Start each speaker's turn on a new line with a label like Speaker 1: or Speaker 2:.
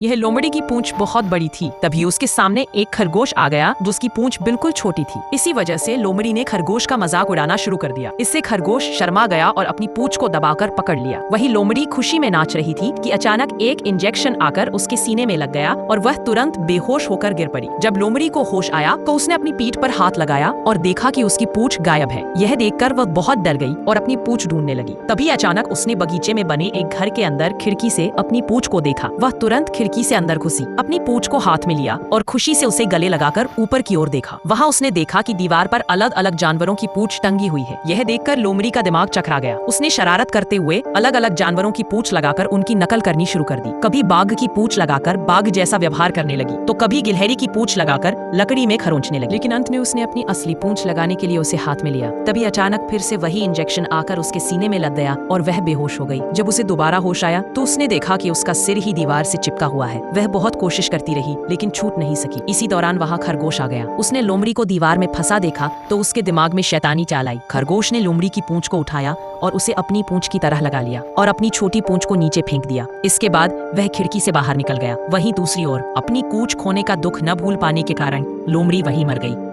Speaker 1: यह लोमड़ी की पूंछ बहुत बड़ी थी। तभी उसके सामने एक खरगोश आ गया जो उसकी पूंछ बिल्कुल छोटी थी। इसी वजह से लोमड़ी ने खरगोश का मजाक उड़ाना शुरू कर दिया। इससे खरगोश शर्मा गया और अपनी पूंछ को दबाकर पकड़ लिया। वही लोमड़ी खुशी में नाच रही थी कि अचानक एक इंजेक्शन आकर उसके सीने में लग गया और वह तुरंत बेहोश होकर गिर पड़ी। जब लोमड़ी को होश आया तो उसने अपनी पीठ पर हाथ लगाया और देखा कि उसकी पूंछ गायब है। यह देखकर वह बहुत डर गई और अपनी पूंछ ढूंढने लगी। तभी अचानक उसने बगीचे में बने एक घर के अंदर खिड़की से अपनी पूंछ को देखा। वह तुरंत खिड़की से अंदर घुसी, अपनी पूंछ को हाथ में लिया और खुशी से उसे गले लगाकर ऊपर की ओर देखा। वहाँ उसने देखा कि दीवार पर अलग अलग जानवरों की पूंछ टंगी हुई है। यह देखकर लोमड़ी का दिमाग चकरा गया। उसने शरारत करते हुए अलग अलग जानवरों की पूंछ लगाकर उनकी नकल करनी शुरू कर दी। कभी बाघ की पूंछ लगाकर बाघ जैसा व्यवहार करने लगी तो कभी गिलहरी की पूंछ लगाकर लकड़ी में खरोंचने लगी। लेकिन अंत में उसने अपनी असली पूंछ लगाने के लिए उसे हाथ में लिया। तभी अचानक फिर से वही इंजेक्शन आकर उसके सीने में लग गया और वह बेहोश हो गई। जब उसे दोबारा होश आया तो उसने देखा कि उसका सिर ही दीवार से चिपका हुआ है। वह बहुत कोशिश करती रही लेकिन छूट नहीं सकी। इसी दौरान वहाँ खरगोश आ गया। उसने लोमड़ी को दीवार में फंसा देखा तो उसके दिमाग में शैतानी चाल आई। खरगोश ने लोमड़ी की पूंछ को उठाया और उसे अपनी पूंछ की तरह लगा लिया और अपनी छोटी पूंछ को नीचे फेंक दिया। इसके बाद वह खिड़की से बाहर निकल गया। वहीं दूसरी ओर अपनी पूंछ खोने का दुख न भूल पाने के कारण लोमड़ी वहीं मर गई।